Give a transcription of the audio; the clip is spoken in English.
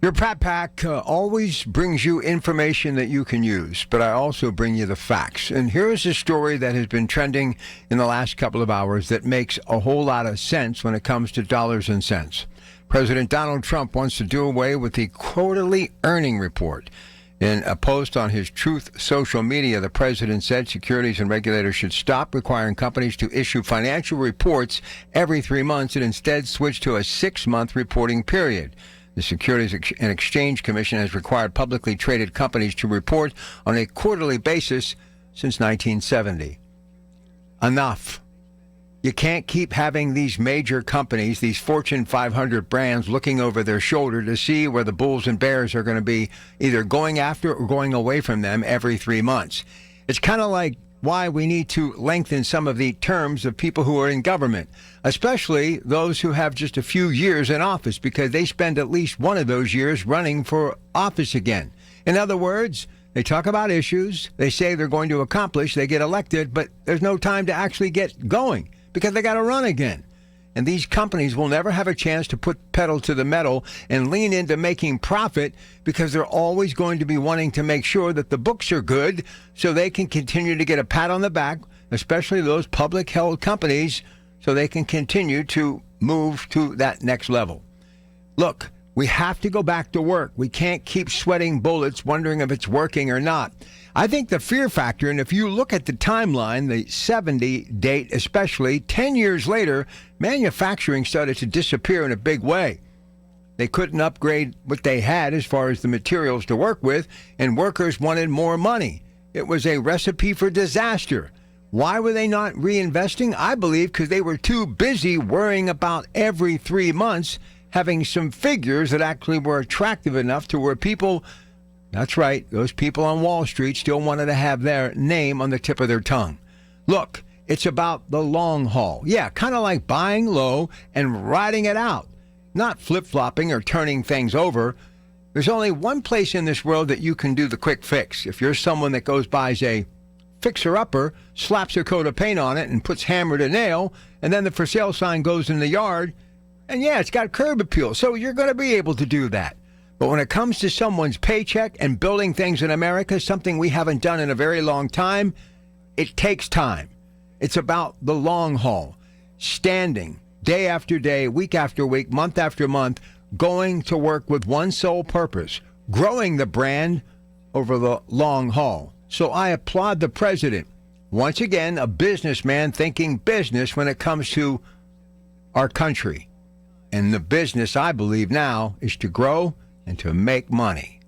Your Pat Pack always brings you information that you can use, but I also bring you the facts. And here is a story that has been trending in the last couple of hours that makes a whole lot of sense when it comes to dollars and cents. President Donald Trump wants to do away with the quarterly earning report. In a post on his Truth social media, the president said securities and regulators should stop requiring companies to issue financial reports every 3 months and instead switch to a 6-month reporting period. The Securities and Exchange Commission has required publicly traded companies to report on a quarterly basis since 1970. Enough. You can't keep having these major companies, these Fortune 500 brands, looking over their shoulder to see where the bulls and bears are going to be either going after or going away from them every 3 months. It's kind of like why we need to lengthen some of the terms of people who are in government, especially those who have just a few years in office, because they spend at least one of those years running for office again. In other words, they talk about issues, they say they're going to accomplish, they get elected, but there's no time to actually get going because they got to run again. And these companies will never have a chance to put pedal to the metal and lean into making profit because they're always going to be wanting to make sure that the books are good so they can continue to get a pat on the back, especially those public held companies, so they can continue to move to that next level. Look, we have to go back to work. We can't keep sweating bullets wondering if it's working or not. I think the fear factor, and if you look at the timeline, the 70 date especially, 10 years later, manufacturing started to disappear in a big way. They couldn't upgrade what they had as far as the materials to work with, and workers wanted more money. It was a recipe for disaster. Why were they not reinvesting? I believe because they were too busy worrying about every 3 months having some figures that actually were attractive enough to where people, that's right, those people on Wall Street still wanted to have their name on the tip of their tongue. Look, it's about the long haul. Yeah, kind of like buying low and riding it out, not flip-flopping or turning things over. There's only one place in this world that you can do the quick fix. If you're someone that goes buys a fixer-upper, slaps a coat of paint on it and puts hammer to nail, and then the for sale sign goes in the yard, and yeah, it's got curb appeal, so you're going to be able to do that. But when it comes to someone's paycheck and building things in America, something we haven't done in a very long time, it takes time. It's about the long haul, standing day after day, week after week, month after month, going to work with one sole purpose, growing the brand over the long haul. So I applaud the president. Once again, a businessman thinking business when it comes to our country. And the business, I believe now, is to grow and to make money.